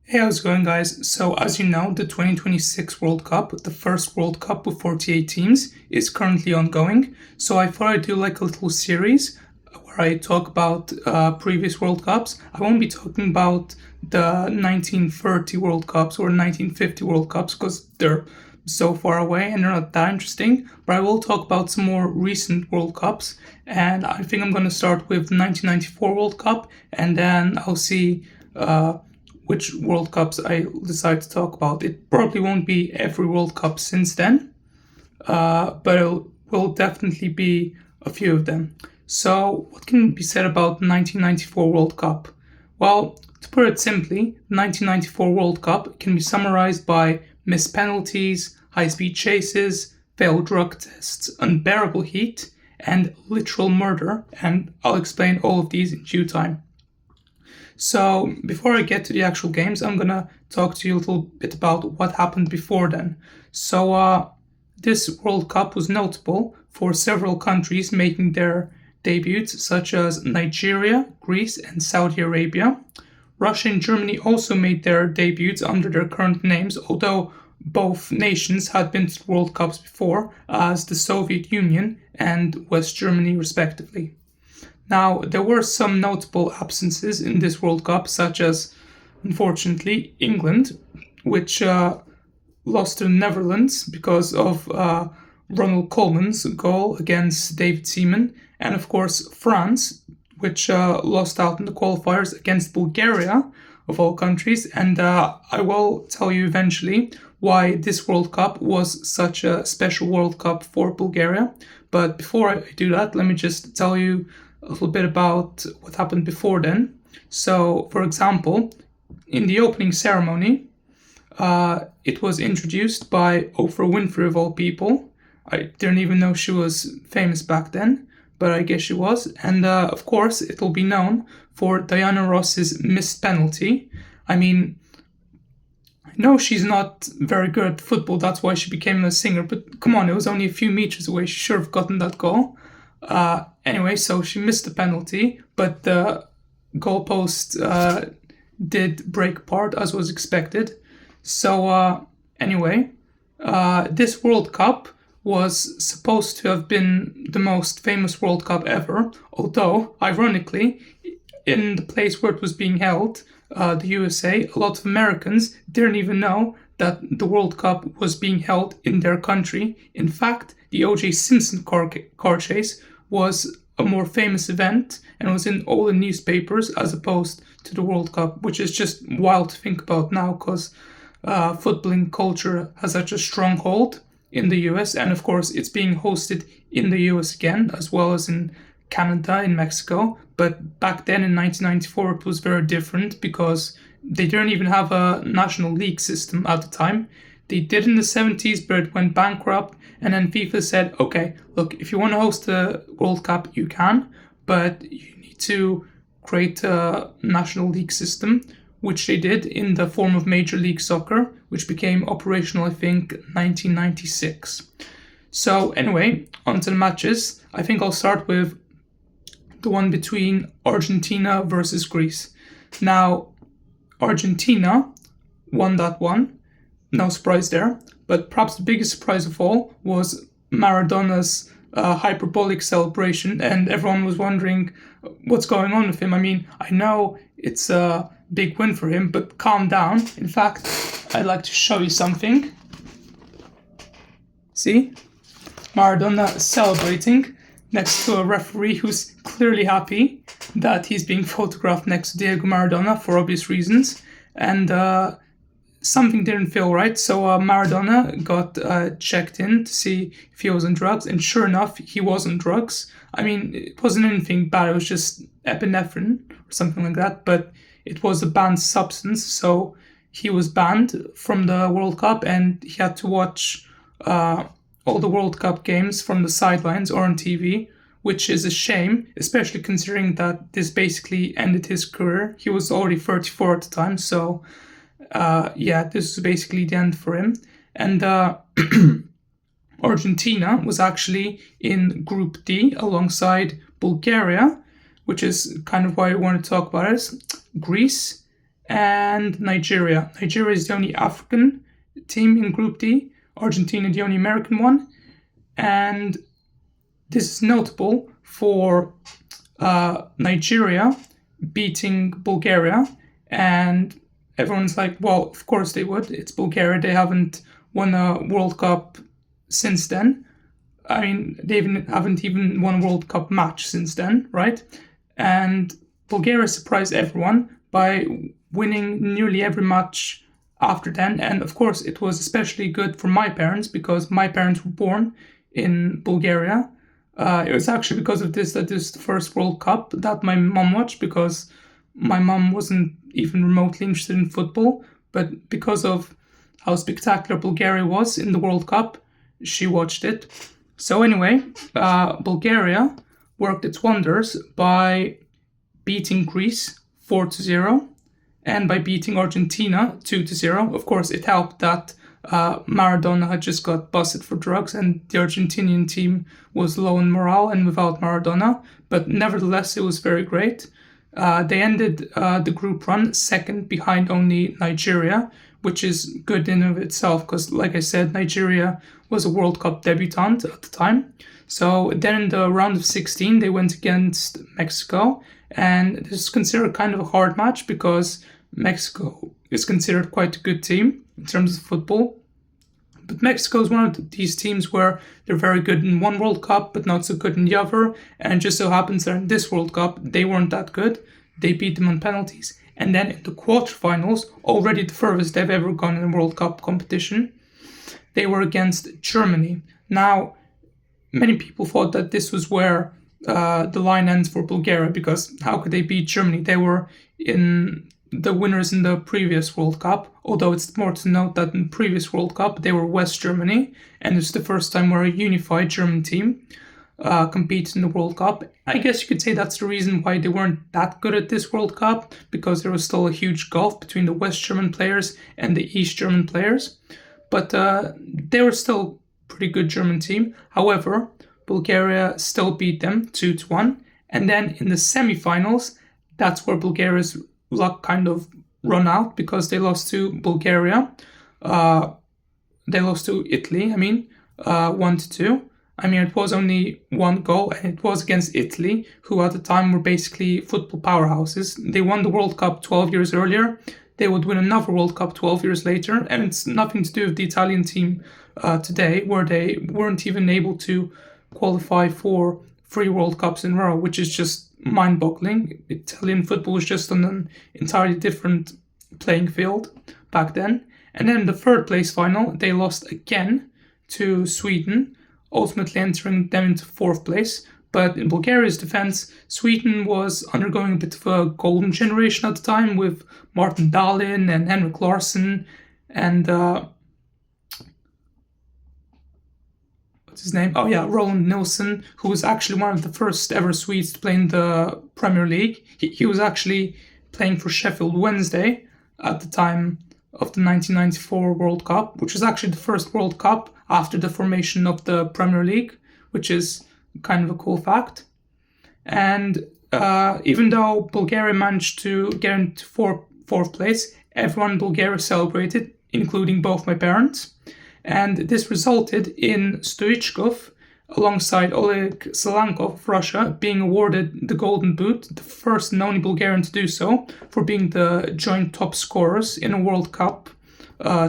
Hey, how's it going, guys? So, as you know, the 2026 World Cup, the first World Cup with 48 teams, is currently ongoing. So, I thought I'd do like a little series where I talk about previous World Cups. I won't be talking about the 1930 World Cups or 1950 World Cups because they're so far away and they're not that interesting. But I will talk about some more recent World Cups. And I think I'm going to start with the 1994 World Cup and then I'll see. Which World Cups I decide to talk about. It probably won't be every World Cup since then, but it will definitely be a few of them. So, what can be said about the 1994 World Cup? Well, to put it simply, the 1994 World Cup can be summarized by missed penalties, high speed chases, failed drug tests, unbearable heat, and literal murder, and I'll explain all of these in due time. So, before I get to the actual games, I'm gonna talk to you a little bit about what happened before then. So, this World Cup was notable for several countries making their debuts, such as Nigeria, Greece, and Saudi Arabia. Russia and Germany also made their debuts under their current names, although both nations had been to World Cups before, as the Soviet Union and West Germany, respectively. Now, there were some notable absences in this World Cup, such as, unfortunately, England, which lost to the Netherlands because of Ronald Koeman's goal against David Seaman, and of course, France, which lost out in the qualifiers against Bulgaria, of all countries. And I will tell you eventually why this World Cup was such a special World Cup for Bulgaria. But before I do that, let me just tell you a little bit about what happened before then. So, for example, in the opening ceremony, it was introduced by Oprah Winfrey, of all people. I didn't even know she was famous back then, but I guess she was. And of course, it'll be known for Diana Ross's missed penalty. I mean, I know she's not very good at football, that's why she became a singer, but come on, it was only a few meters away. She should have gotten that goal. Anyway, so she missed the penalty, but the goalpost did break apart as was expected. So, anyway, this World Cup was supposed to have been the most famous World Cup ever, although, ironically, in the place where it was being held, the USA, a lot of Americans didn't even know that the World Cup was being held in their country. In fact, the O.J. Simpson car chase was a more famous event and was in all the newspapers as opposed to the World Cup, which is just wild to think about now because footballing culture has such a stronghold in the US, and of course it's being hosted in the US again, as well as in Canada, in Mexico. But back then in 1994 it was very different because they didn't even have a national league system at the time. They did in the 70s, but it went bankrupt, and then FIFA said, okay, look, if you want to host the World Cup, you can, but you need to create a national league system, which they did in the form of Major League Soccer, which became operational, I think, 1996. So anyway, on to the matches. I think I'll start with the one between Argentina versus Greece. Now, Argentina won that one. No surprise there. But perhaps the biggest surprise of all was Maradona's hyperbolic celebration, and everyone was wondering what's going on with him. I mean, I know it's a big win for him, but calm down. In fact, I'd like to show you something. See? Maradona celebrating next to a referee who's clearly happy that he's being photographed next to Diego Maradona for obvious reasons. And something didn't feel right, so Maradona got checked in to see if he was on drugs, and sure enough, he was on drugs. I mean, it wasn't anything bad, it was just epinephrine or something like that, but it was a banned substance, so he was banned from the World Cup, and he had to watch all the World Cup games from the sidelines or on TV, which is a shame, especially considering that this basically ended his career. He was already 34 at the time, so this is basically the end for him. And Argentina was actually in Group D alongside Bulgaria, which is kind of why I want to talk about it, Greece, and Nigeria. Nigeria is the only African team in Group D, Argentina the only American one, and this is notable for Nigeria beating Bulgaria, and everyone's like, well, of course they would. It's Bulgaria. They haven't won a World Cup since then. I mean, they haven't even won a World Cup match since then, right? And Bulgaria surprised everyone by winning nearly every match after then. And of course, it was especially good for my parents because my parents were born in Bulgaria. It was actually because of this that this is the first World Cup that my mom watched, because my mom wasn't even remotely interested in football. But because of how spectacular Bulgaria was in the World Cup, she watched it. So anyway, Bulgaria worked its wonders by beating Greece 4-0 and by beating Argentina 2-0. Of course, it helped that Maradona had just got busted for drugs and the Argentinian team was low in morale and without Maradona, but nevertheless, it was very great. They ended the group run second behind only Nigeria, which is good in of itself because, like I said, Nigeria was a World Cup debutant at the time. So then in the round of 16, they went against Mexico, and this is considered kind of a hard match because Mexico is considered quite a good team in terms of football. But Mexico is one of these teams where they're very good in one World Cup, but not so good in the other. And it just so happens that in this World Cup, they weren't that good. They beat them on penalties. And then in the quarterfinals, already the furthest they've ever gone in a World Cup competition, they were against Germany. Now, many people thought that this was where the line ends for Bulgaria, because how could they beat Germany? They were in the winners in the previous World Cup, although it's more to note that in the previous World Cup they were West Germany, and it's the first time where a unified German team competes in the World Cup. I guess you could say that's the reason why they weren't that good at this World Cup, because there was still a huge gulf between the West German players and the East German players. But they were still a pretty good German team. However, Bulgaria still beat them 2-1. And then in the semi-finals, that's where Bulgaria's luck kind of run out, because they lost to Bulgaria. They lost to Italy, 1-2. It was only one goal, and it was against Italy, who at the time were basically football powerhouses. They won the World Cup 12 years earlier. They would win another World Cup 12 years later, and it's nothing to do with the Italian team today, where they weren't even able to qualify for 3 World Cups in a row, which is just mind-boggling. Italian football was just on an entirely different playing field back then. And then the third place final, they lost again to Sweden, ultimately entering them into 4th place. But in Bulgaria's defense, Sweden was undergoing a bit of a golden generation at the time with Martin Dahlin and Henrik Larsson and what's his name? Roland Nilsson, who was actually one of the first ever Swedes to play in the Premier League. He was actually playing for Sheffield Wednesday at the time of the 1994 World Cup, which was actually the first World Cup after the formation of the Premier League, which is kind of a cool fact. And even though Bulgaria managed to get into fourth place, everyone in Bulgaria celebrated, including both my parents. And this resulted in Stoichkov, alongside Oleg Selankov of Russia, being awarded the Golden Boot, the first and only Bulgarian to do so, for being the joint top scorers in a World Cup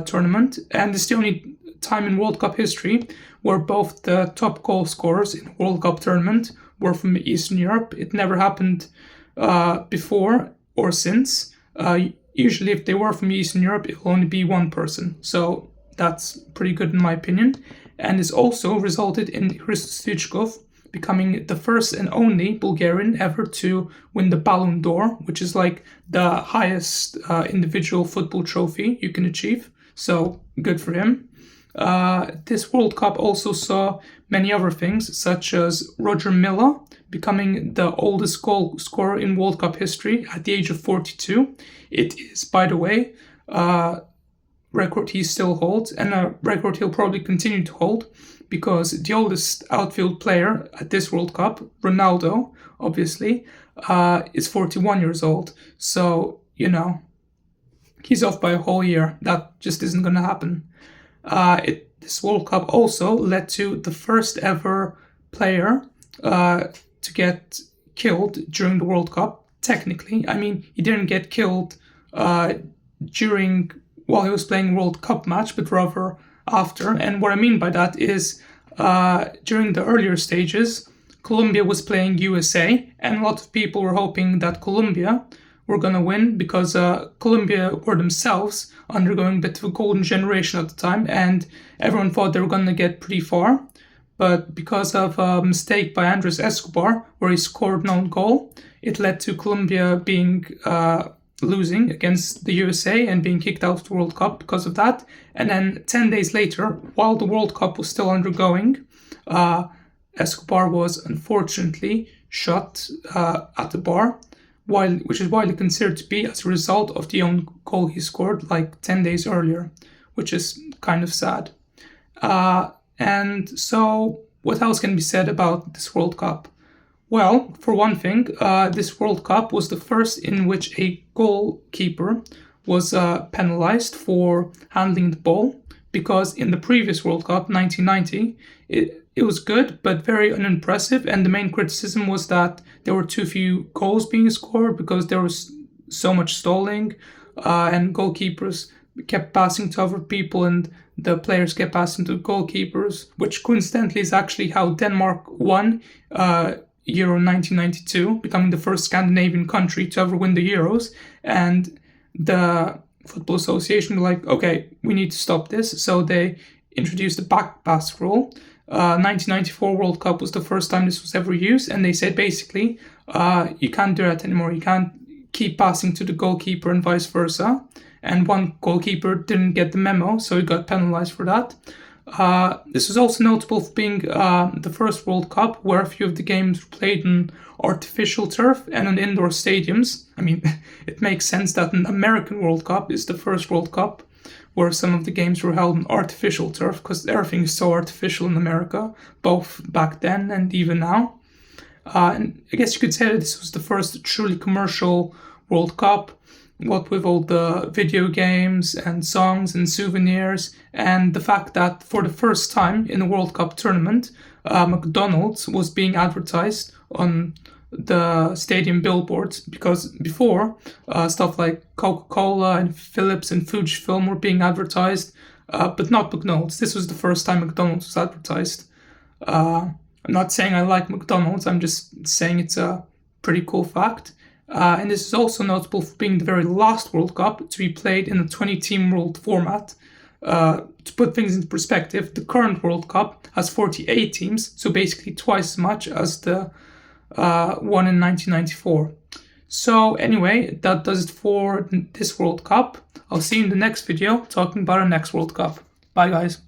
tournament. And it's the only time in World Cup history where both the top goal scorers in a World Cup tournament were from Eastern Europe. It never happened before or since. Usually if they were from Eastern Europe, it will only be one person. So that's pretty good in my opinion. And this also resulted in Hristo Stoichkov becoming the first and only Bulgarian ever to win the Ballon d'Or, which is like the highest individual football trophy you can achieve. So good for him. This World Cup also saw many other things, such as Roger Milla becoming the oldest goal scorer in World Cup history at the age of 42. It is, by the way, record he still holds, and a record he'll probably continue to hold, because the oldest outfield player at this World Cup, Ronaldo, obviously, is 41 years old. So, he's off by a whole year. That just isn't going to happen. This World Cup also led to the first ever player to get killed during the World Cup. Technically, I mean, he didn't get killed while he was playing World Cup match, but rather after. And what I mean by that is during the earlier stages, Colombia was playing USA, and a lot of people were hoping that Colombia were going to win because Colombia were themselves undergoing a bit of a golden generation at the time, and everyone thought they were going to get pretty far. But because of a mistake by Andres Escobar, where he scored an own goal, it led to Colombia being losing against the USA and being kicked out of the World Cup because of that. And then 10 days later, while the World Cup was still undergoing, Escobar was unfortunately shot at the bar, which is widely considered to be as a result of the own goal he scored like 10 days earlier, which is kind of sad. And so what else can be said about this World Cup? Well, for one thing, this World Cup was the first in which a goalkeeper was penalized for handling the ball, because in the previous World Cup, 1990, it was good, but very unimpressive. And the main criticism was that there were too few goals being scored because there was so much stalling, and goalkeepers kept passing to other people and the players kept passing to goalkeepers, which coincidentally is actually how Denmark won Euro 1992, becoming the first Scandinavian country to ever win the Euros. And the Football Association were like, okay, we need to stop this. So they introduced the back pass rule. 1994 World Cup was the first time this was ever used, and they said basically you can't do that anymore. You can't keep passing to the goalkeeper and vice versa. And one goalkeeper didn't get the memo, so he got penalized for that. This was also notable for being the first World Cup where a few of the games were played on artificial turf and on indoor stadiums. I mean, it makes sense that an American World Cup is the first World Cup where some of the games were held on artificial turf, because everything is so artificial in America, both back then and even now. And I guess you could say that this was the first truly commercial World Cup, what with all the video games and songs and souvenirs, and the fact that for the first time in a World Cup tournament, McDonald's was being advertised on the stadium billboards, because before stuff like Coca-Cola and Philips and Fujifilm were being advertised, but not McDonald's. This was the first time McDonald's was advertised. I'm not saying I like McDonald's, I'm just saying it's a pretty cool fact. And this is also notable for being the very last World Cup to be played in a 20-team world format. To put things into perspective, the current World Cup has 48 teams, so basically twice as much as the one in 1994. So anyway, that does it for this World Cup. I'll see you in the next video talking about our next World Cup. Bye guys.